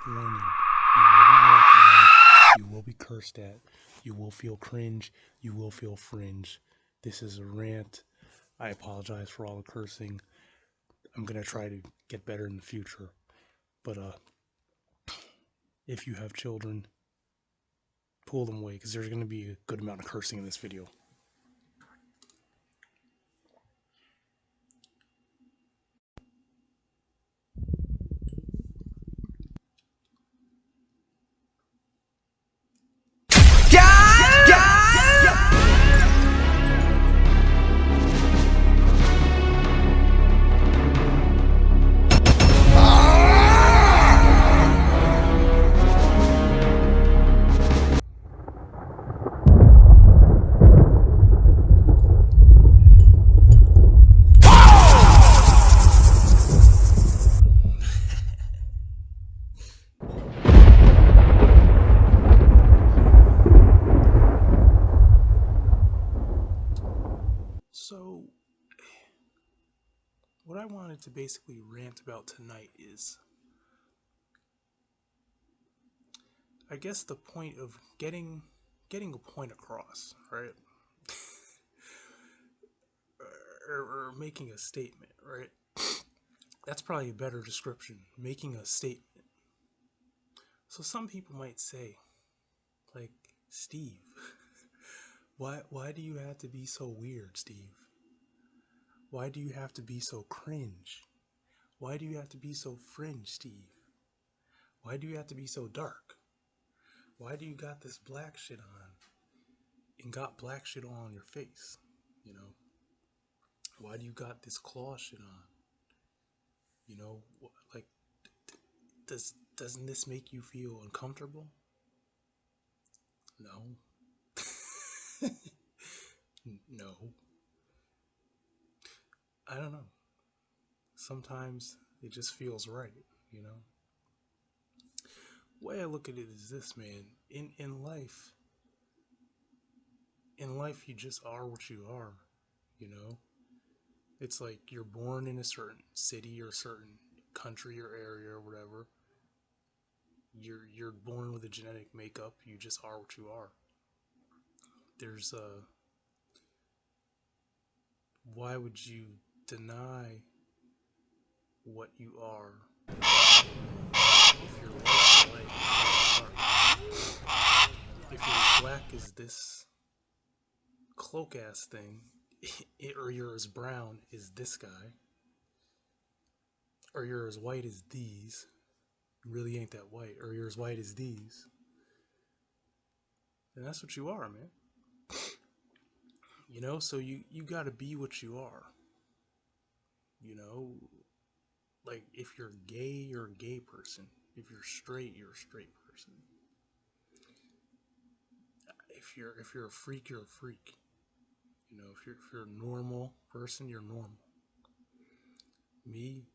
Warning, you will be ranted on, you will be cursed at, you will feel cringe, you will feel fringe. This is a rant. I apologize for all the cursing. I'm gonna try to get better in the future. But if you have children, pull them away because there's gonna be a good amount of cursing in this video. So, what I wanted to basically rant about tonight is, I guess, the point of getting a point across, right? or making a statement, right? That's probably a better description. Making a statement. So some people might say, like, Steve, why do you have to be so weird, Steve? Why do you have to be so cringe? Why do you have to be so fringe, Steve? Why do you have to be so dark? Why do you got this black shit on and got black shit on your face? You know? Why do you got this claw shit on? You know, like, doesn't this make you feel uncomfortable? No. No. I don't know. Sometimes it just feels right, you know? The way I look at it is this, man. In life you just are what you are, you know? It's like you're born in a certain city or a certain country or area or whatever. You're born with a genetic makeup, you just are what you are. There's why would you deny what you are? If you're white, if you're black as this cloak ass thing, or you're as brown as this guy, or you're as white as these, you really ain't that white, or you're as white as these, then that's what you are, man. You know, so you gotta be what you are. You know, like, if you're gay, you're a gay person. If you're straight, you're a straight person. If you're a freak, you're a freak. You know, if you're a normal person, you're normal. Me,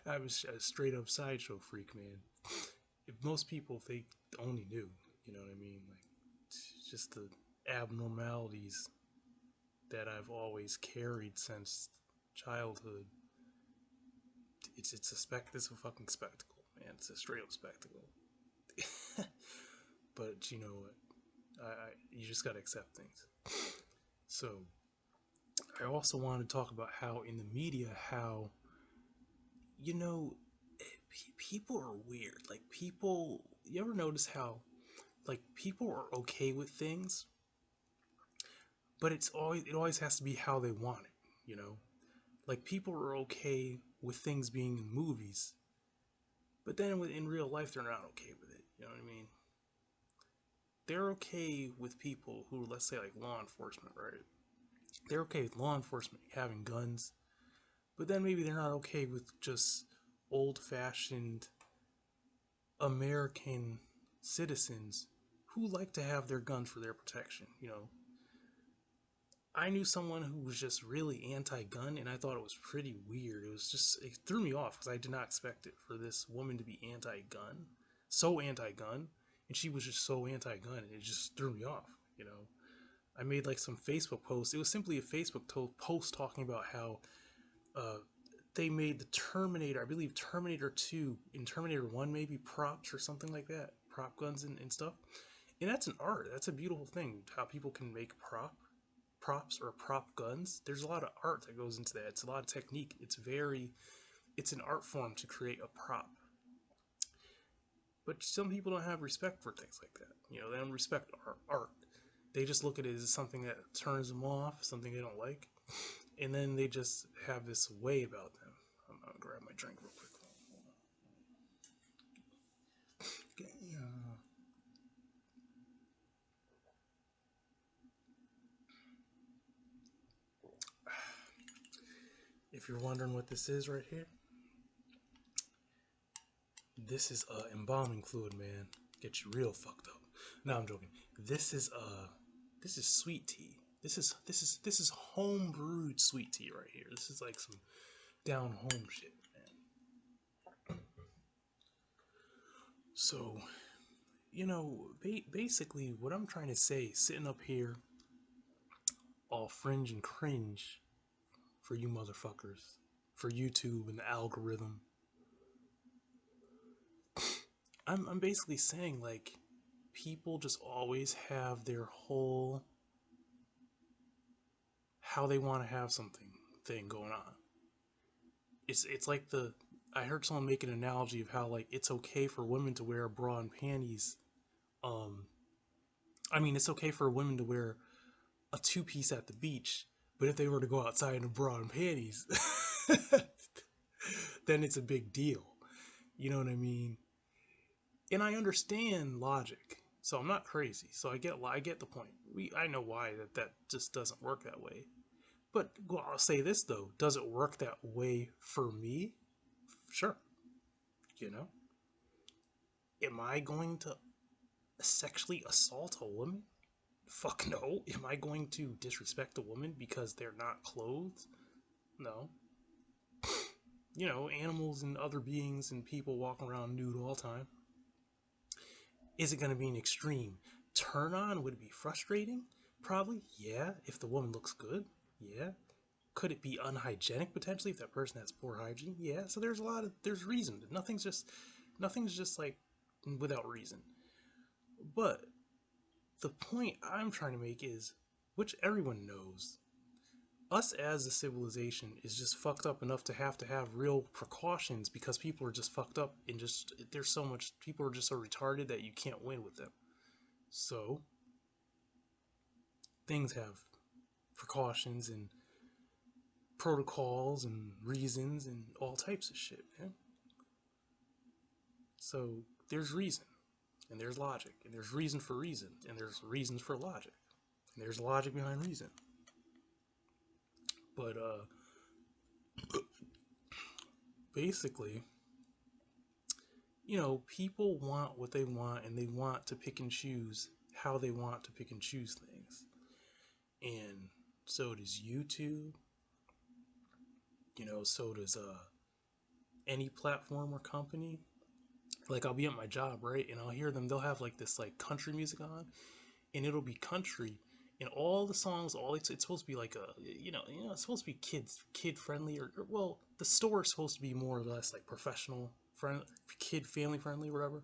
I was a straight up sideshow freak, man. If most people think only knew, you know what I mean? Like, it's just the abnormalities that I've always carried since childhood. It's a fucking spectacle, man. It's a straight up spectacle. But you know what? You just gotta accept things. So, I also want to talk about how in the media, how, you know, people are weird. Like, people, you ever notice how, like, people are okay with things, but it always has to be how they want it, you know? Like, people are okay with things being in movies, but then in real life, they're not okay with it, you know what I mean? They're okay with people who, let's say, like, law enforcement, right? They're okay with law enforcement having guns, but then maybe they're not okay with just old-fashioned American citizens who like to have their guns for their protection, you know? I knew someone who was just really anti-gun, and I thought it was pretty weird. It threw me off because I did not expect it for this woman to be anti-gun, so anti-gun, and she was just so anti-gun, and it just threw me off, you know? I made like some Facebook posts. It was simply a Facebook post talking about how they made the Terminator, I believe Terminator 2, in Terminator 1 maybe, props or something like that, prop guns and stuff. And that's an art. That's a beautiful thing, how people can make props or prop guns. There's a lot of art that goes into that. It's a lot of technique. It's an art form to create a prop. But some people don't have respect for things like that. You know, they don't respect art. They just look at it as something that turns them off, something they don't like, and then they just have this way about them. I'm gonna grab my drink real quick. Okay, if you're wondering what this is right here, this is embalming fluid, man. Get you real fucked up. No, I'm joking. This is sweet tea. This is home brewed sweet tea right here. This is like some down home shit, man. So, basically, what I'm trying to say, sitting up here, all fringe and cringe for you motherfuckers, for YouTube and the algorithm, I'm basically saying, like, people just always have their whole how they want to have something thing going on. It's like the I heard someone make an analogy of how, like, it's okay for women to wear a bra and panties. Um, I mean, it's okay for women to wear a two piece at the beach, but if they were to go outside in a bra and panties, then it's a big deal. You know what I mean? And I understand logic, so I'm not crazy. So I get the point. I know why that just doesn't work that way. But well, I'll say this though: does it work that way for me? Sure. You know, am I going to sexually assault a woman? Fuck no. Am I going to disrespect a woman because they're not clothed? No. You know, animals and other beings and people walk around nude all the time. Is it going to be an extreme turn on? Would it be frustrating? Probably, yeah. If the woman looks good, yeah. Could it be unhygienic potentially if that person has poor hygiene? Yeah. So there's reason. Nothing's just like without reason. But the point I'm trying to make is, which everyone knows, us as a civilization is just fucked up enough to have real precautions because people are just fucked up and just there's so much people are just so retarded that you can't win with them. So things have precautions and protocols and reasons and all types of shit, man. So there's reason and there's logic and there's reason for reason and there's reasons for logic and there's logic behind reason. But basically, people want what they want and they want to pick and choose how they want to pick and choose things. And so does YouTube, so does any platform or company. Like, I'll be at my job, right? And I'll hear them, they'll have like this like country music on, and it'll be country. And all the songs, it's supposed to be like it's supposed to be kid friendly, or well, the store is supposed to be more or less like professional friendly, kid family friendly, whatever.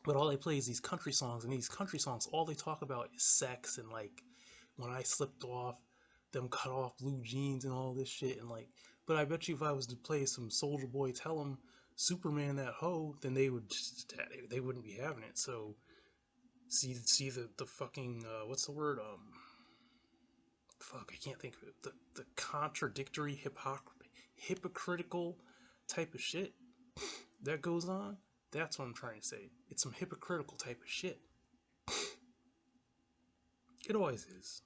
But all they play is these country songs, and these country songs, all they talk about is sex and like when I slipped off, them cut off blue jeans and all this shit. And like, but I bet you if I was to play some Soldier Boy, tell them Superman that hoe, then they wouldn't be having it. So see the fucking what's the word fuck, I can't think of it, the contradictory hypocritical type of shit that goes on. That's what I'm trying to say. It's some hypocritical type of shit. It always is.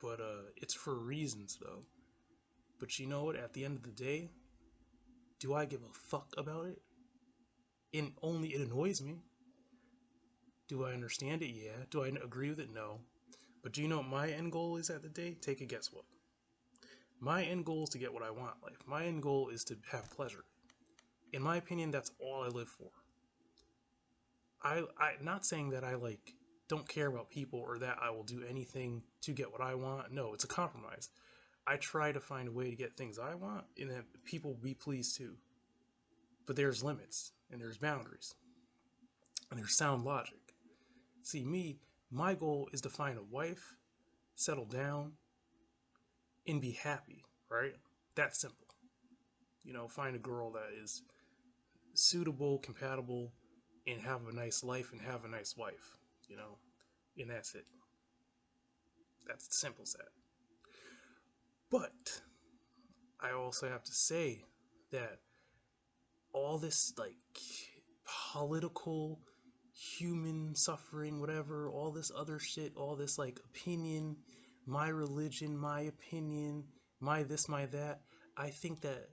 But it's for reasons though. But you know what? At the end of the day, do I give a fuck about it? And only it annoys me. Do I understand it? Yeah. Do I agree with it? No. But do you know what my end goal is at the day? Take a guess what. My end goal is to get what I want in life. My end goal is to have pleasure. In my opinion, that's all I live for. I not saying that I like don't care about people or that I will do anything to get what I want. No, it's a compromise. I try to find a way to get things I want and that people be pleased too. But there's limits and there's boundaries and there's sound logic. See, my goal is to find a wife, settle down, and be happy, right? That's simple. Find a girl that is suitable, compatible, and have a nice life and have a nice wife, you know, and that's it. That's as simple as that. But I also have to say that all this like political, human suffering, whatever, all this other shit, all this like opinion, my religion, my opinion, my this, my that. I think that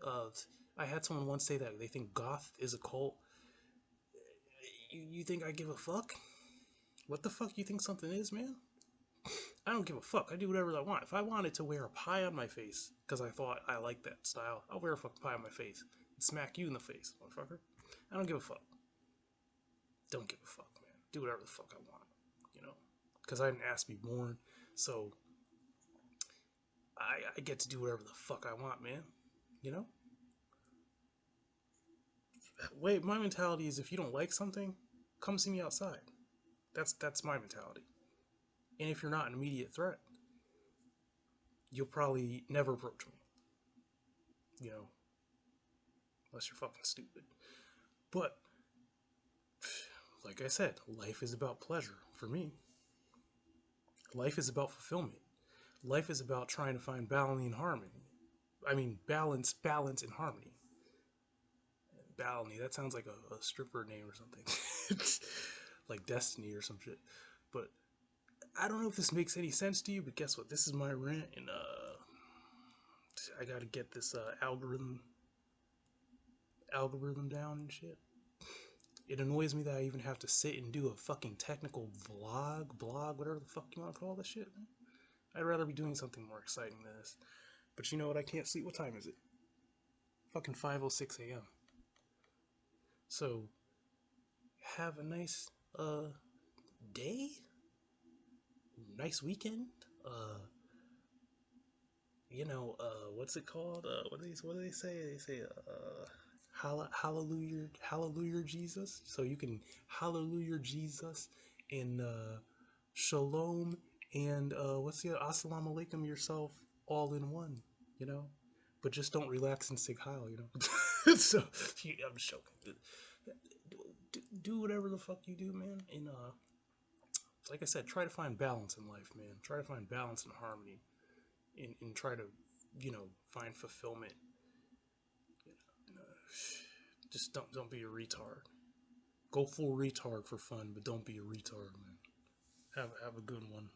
I had someone once say that they think goth is a cult. You think I give a fuck? What the fuck you think something is, man? I don't give a fuck. I do whatever I want. If I wanted to wear a pie on my face because I thought I liked that style, I'll wear a fucking pie on my face and smack you in the face, motherfucker. I don't give a fuck. Don't give a fuck, man. Do whatever the fuck I want, you know? Because I didn't ask to be born, so I get to do whatever the fuck I want, man. You know? Wait, my mentality is if you don't like something, come see me outside. That's my mentality. And if you're not an immediate threat, you'll probably never approach me. You know, unless you're fucking stupid. But like I said, life is about pleasure for me. Life is about fulfillment. Life is about trying to find balance and harmony. I mean, balance, and harmony. Balony, that sounds like a stripper name or something. Like Destiny or some shit. But I don't know if this makes any sense to you, but guess what? This is my rant, and I gotta get this algorithm down and shit. It annoys me that I even have to sit and do a fucking technical blog, whatever the fuck you want to call this shit, man. I'd rather be doing something more exciting than this. But you know what? I can't sleep. What time is it? Fucking 5:06 a.m. So have a nice day, nice weekend. Uh, what's it called? What do they say? They say hallelujah, hallelujah, Jesus. So you can hallelujah Jesus and shalom and what's the assalamu alaikum yourself all in one. You know, but just don't relax and sig heil. You know. So I'm just joking. Do whatever the fuck you do, man. And like I said, try to find balance in life, man. Try to find balance and harmony, and try to, find fulfillment. Just don't be a retard. Go full retard for fun, but don't be a retard, man. Have a good one.